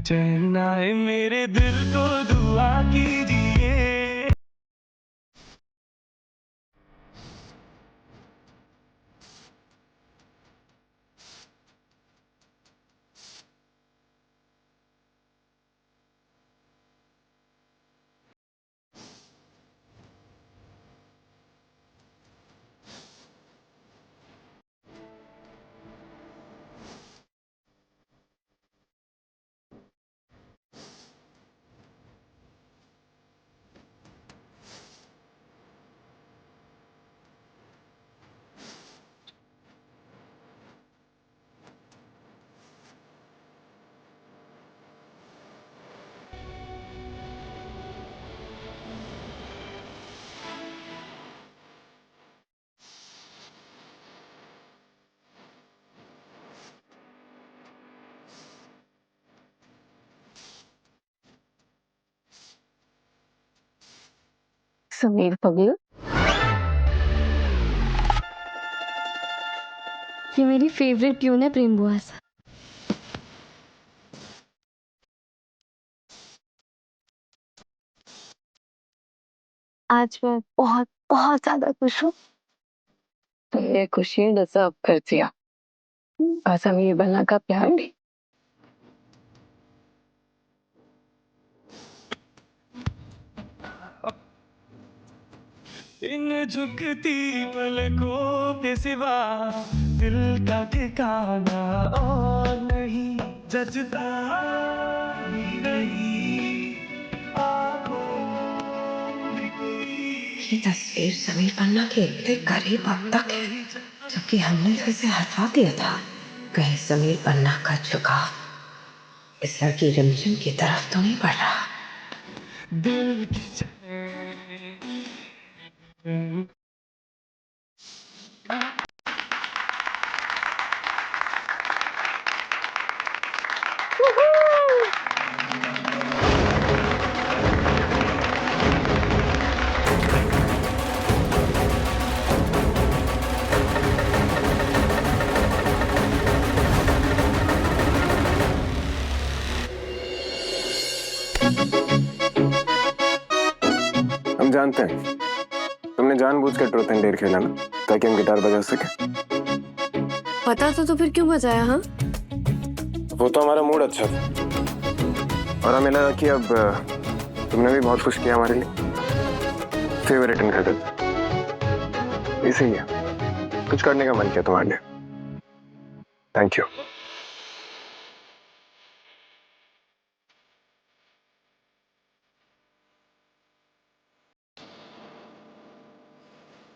चैन आए मेरे दिल को दुआ कीजिए। समीर पगलू, ये मेरी फेवरेट ट्यून है प्रेम बुआ सा। आज मैं बहुत बहुत ज्यादा खुश हूँ। तो ये खुशी डिजर्व करती है और समीर बनना का प्यार भी। इन झुकती पलकों के सिवा दिल का ठिकाना और नहीं जचता ही नहीं आँखों में कोई। ये तस्वीर समीर पन्ना के इतने करीब अब तक है, जबकि हमने तो इसे हटा दिया था। कहीं समीर पन्ना का झुकाव इस लड़की रिमझिम की तरफ तो नहीं बढ़ रहा। दिल की चैन हम जानते हैं तुमने जानबूझ कर ट्रूथ एंड डेयर खेला ना, ताकि हम गिटार बजा सके। पता तो फिर क्यों बजाया? हाँ, वो तो हमारा मूड अच्छा था और हमें लगा कि अब तुमने भी बहुत कुछ किया हमारे लिए, फेवर रिटर्न कर देते। इसे ही है, कुछ करने का मन किया तुम्हारे लिए। Thank you.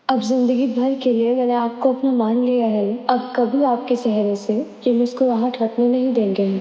अब जिंदगी भर के लिए मैंने आपको अपना मान लिया है। अब कभी आपके चेहरे से ये मुस्कुराहट हटने नहीं देंगे हम।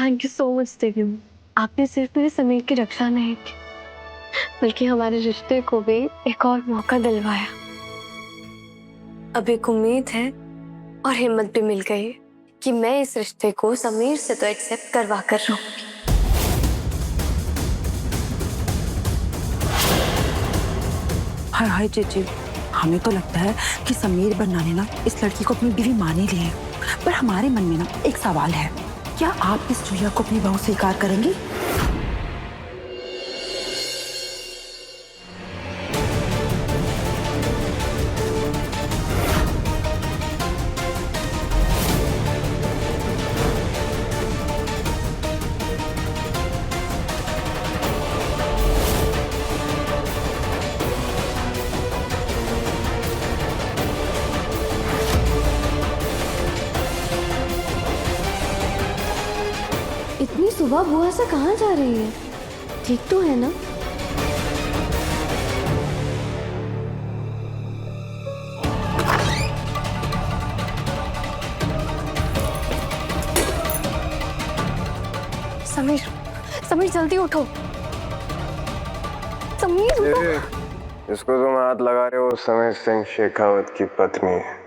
थैंक यू सो मच देवी। आपने सिर्फ मेरे समीर की रक्षा नहीं की, बल्कि हमारे रिश्ते को भी एक और मौका दिलवाया। अब एक उम्मीद है और हिम्मत भी मिल गई कि मैं इस रिश्ते को समीर से तो एक्सेप्ट करवा कर रहूंगी। हाय हाय चीची, हमें तो लगता है कि समीर बन्ना ने ना इस लड़की को अपनी बीवी मान ही ली है, पर हमारे मन में ना एक सवाल है, क्या आप इस चूहिया को अपनी बहू स्वीकार करेंगी? सुबह बुआ से कहाँ जा रही है? ठीक तो है ना? समीर, समीर जल्दी उठो। समीर उठो। इसको तुम हाथ लगा रहे हो समीर सिंह शेखावत की पत्नी है।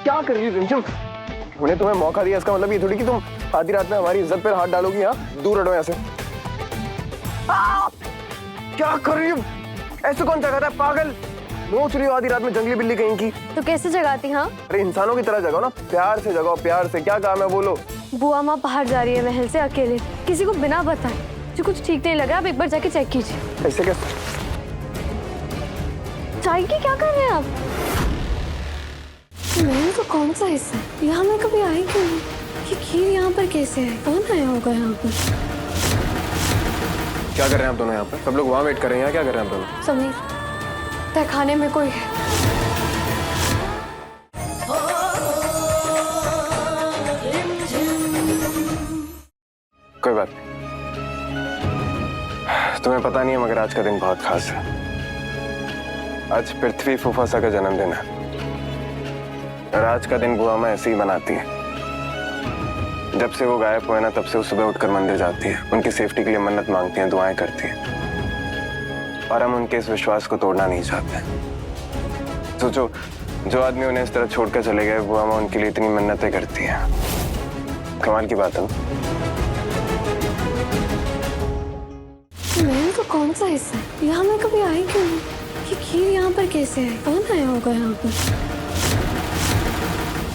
क्या कर रही हो रिमझिम? हमने तुम्हें मौका दिया, इसका मतलब ये थोड़ी कि तुम आधी रात में हमारी इज्जत पर हाथ डालोगी। यहाँ दूर हटो यहाँ से। क्या कर रही हो? ऐसे कौन जगाता है पागल? नोच रही हो आधी रात में जंगली बिल्ली कहीं की। तो कैसे जगाती? हाँ, अरे इंसानों की तरह जगाओ ना, प्यार से जगाओ, प्यार से। क्या काम है बोलो? बुआ माँ बाहर जा रही है महल से अकेले, किसी को बिना बताए। जो कुछ ठीक नहीं लग रहा, आप एक बार जाके चेक कीजिए। ऐसे कैसे? चाय की क्या कर रहे हैं आप? मैंने तो कौन सा हिस्सा है? यहाँ मैं कभी आई क्यों नहीं? ये खीर यहाँ पर कैसे है? कौन आया होगा यहाँ पर? क्या कर रहे हैं आप दोनों यहाँ पर? सब लोग वहाँ वेट कर रहे हैं, यहाँ क्या कर रहे हैं आप दोनों? समीर, तहखाने में कोई है। कोई बात नहीं, तुम्हें पता नहीं है मगर आज का दिन बहुत खास है। आज पृथ्वी फूफासा का जन्मदिन है और आज का दिन बुआ माँ ऐसे ही मनाती है। जब से वो गायब हुए ना, तब से वो सुबह उठकर मंदिर जाती है, उनकी सेफ्टी के लिए मन्नत मांगती हैं, दुआएं करती हैं और हम उनके इस विश्वास को तोड़ना नहीं चाहते। सोचो, जो आदमी उन्हें इस तरह छोड़कर चले गए, बुआ माँ उनके लिए इतनी मन्नतें करती हैं। कमाल की बात है। मैंने तो कौन सा हिस्सा है? यहाँ मैं कभी आई क्यों नहीं? ये खीर यहाँ पर कैसे है? कौन आया होगा यहाँ पर?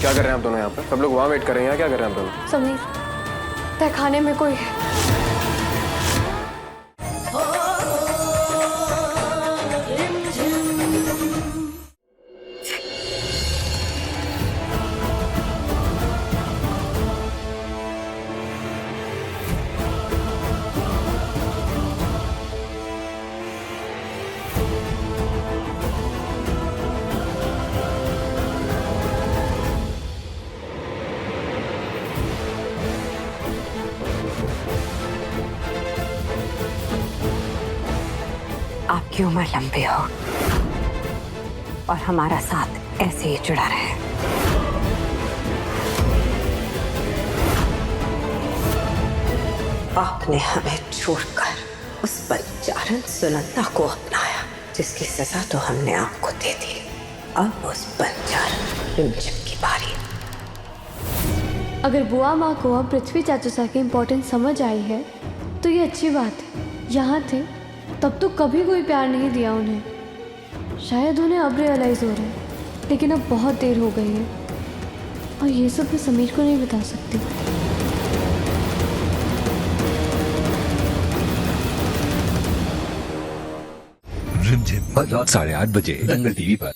क्या कर रहे हैं आप दोनों यहाँ पर? सब लोग वहाँ वेट कर रहे हैं, यहाँ क्या कर रहे हैं आप दोनों? समीर, तहखाने में कोई है। आपकी उम्र लंबी हो और हमारा साथ ऐसे ही जुड़ा रहे। आपने हमें छोड़कर उस बंजारन सुनंदा को अपनाया, जिसकी सजा तो हमने आपको दे दी। अब उस बंजारन रिमझिम की बारी। अगर बुआ माँ को अब पृथ्वी चाचूसा की इम्पोर्टेंस समझ आई है तो ये अच्छी बात है। यहाँ थे तब तो कभी कोई प्यार नहीं दिया उन्हें। शायद उन्हें अब रियलाइज़ हो रहा है, लेकिन अब बहुत देर हो गई है और ये सब मैं समीर को नहीं बता सकती। रिमझिम रात 8:30 बजे दंगल टीवी पर।